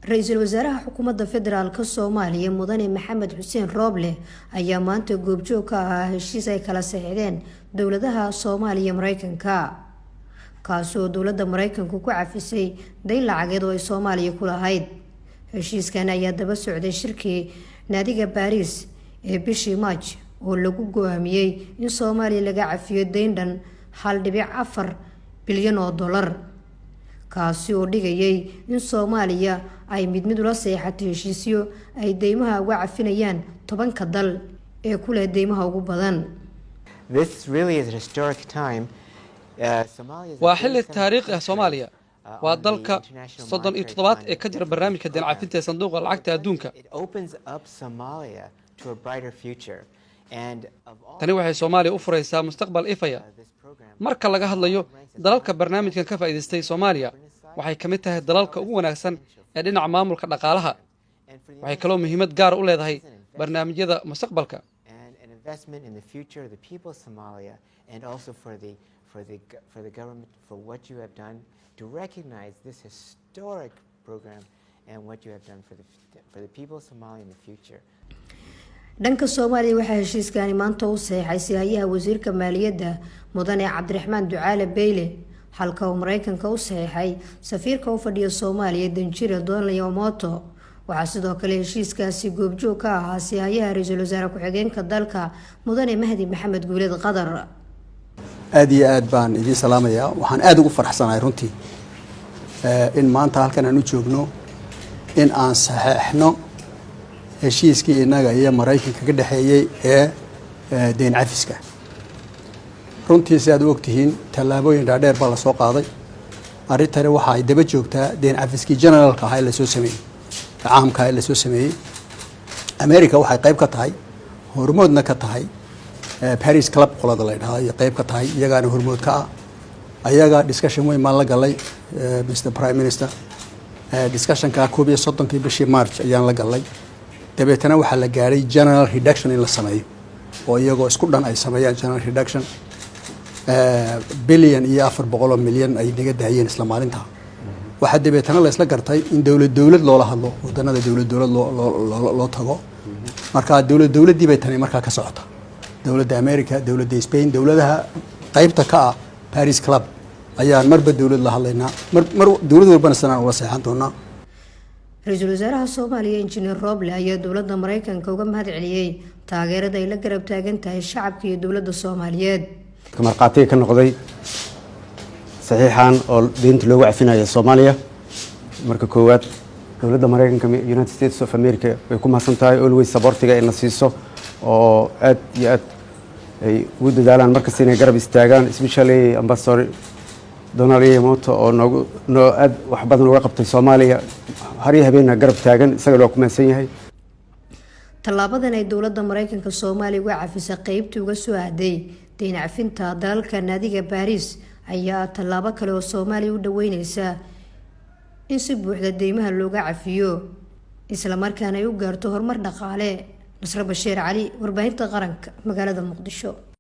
Ra'iisul Wasaaraha Xukuumadda Federaalka Soomaaliya Mudane Maxamed Xuseen Rooble ayaa maanta goobjoog ka ahaa heshiis ay kala saxiixdeen dowladaha Soomaaliya iyo Mareykanka kaasoo dowladda Mareykanku ku cafisay dayn lacageed oo ay Soomaaliya ku lahayd. Heshiiskan ayaa daba socday shirkii naadiga Paris ee bishii March oo lagu go'aamiyay in Soomaaliya laga cafiyo dayn dhan 1.4 bilyan oo dollar kaasi oo dhigayay in Soomaaliya ay mid ula saxiixatay heshiisyo ay deymaha uga cafinayaan 10 dal ee ku leh deymaha ugu badan. This really is a historic time. waa xilli taariikhi ah Soomaaliya waa dalka 37 ee ka jira barnaamijka deyn cafinta ee sanduuqa lacagta adduunka. Tani waxay Soomaaliya u furaysaa mustaqbal ifaya. Marka laga hadlayo dalalka barnaamijkan ka faa'iideystay Soomaaliya waxay kamid tahay dalalka ugu wanaagsan ee dhinaca maamulka dhaqaalaha. Waxay kaloo muhiimad gaar u leedahay barnaamijyada mustaqbalka. For the government for what you have done to recognize this historic program and what you have done for the people of Somalia in the future. dhanka Soomaaliya waxa heshiiskani maanta u saxiixay siyaasadaha wasiirka maaliyadda Mudane Cabdiraxmaan Ducaale Beyle halka uu Mareykanka u saxiixay safiirka u fadhiya Soomaaliya Danjire Donald Yamamoto. waxaa sidoo kale heshiiskaasi goobjoog ka ahaa siyaasadaha ra'iisul wasaare ku-xigeenka dalka Mudane Mahdi Maxamed Guuleed Qadar. aad iyo aad baan idin salaamayaa waxaan aad ugu faraxsanahay runtii in maanta halkan aan u joogno in aan saxeexno heshiiskii inaga iyo Mareykanka ka dhaxeeyay ee deyn cafiska runtii si aad u ogtihiin tallaabooyin dhaadheer baa la soo qaaday arintani waxa ay daba joogtaa deyn cafiskii generalka ah ee la soo sameeyay caamka ee la soo sameeyay America waxay qayb ka tahay hormoodna ka tahay Paris Club qolada la yiraahdo qayb ka tahay iyagaana hormood ka ah ayaga discussion weyn ma la galay Mr Prime Minister discussion ka 31 bishii March ayaan la galay dabeetana waxa la gaaray general reduction in la sameeyo oo iyagoo isku dhan ay sameeyaan general reduction billion iyo 400 milyan ay naga daayeen isla maalinta waxa dabeetana la isla gartay in dawlad loola hadlo wadanada dawlad loo tago marka dawladii bay tani marka ka socota dawladda America dawladda Spain dawladaha qaybta ka ah Paris Club ayaan marba dawlad la hadlaynaa mar dawlad walbana sanad wada saxan doonaa. Ra'iisul Wasaaraha Soomaaliya Engineer Rooble ayaa dawladda Mareykanka uga mahad celiyay taageerada ay la garab taagan tahay shacabka iyo dawladda Soomaaliyeed. marqaatiga ka noqday saxiixan oo deynta loogu cafinayo Soomaaliya marka koowaad dawladda Mareykanka United States of America way ku mahadsantahay always supportiga in la siiso oo aad iyo aad ay ugu dadaalaan markasta inay garab istaagaan especially Ambassador Donald Yamamoto oo noo aad wax badan uga qabtay Soomaaliya har iyo habeenna garab taagan isaga loo kumaysan yahay. Tallaabadan ay dawladda Mareykanka Soomaaliya uga cafisay qaybtii uga soo aaday deyn cafinta dalalka naadiga Paris ayaa tallaabo kale oo Soomaaliya u dhaweynaysa in si buuxda deymaha looga cafiyo isla markaana ay u gaarto horumar dhaqaale. Nasra Bashiir Ali warbaahinta qaranka magaalada Muqdisho.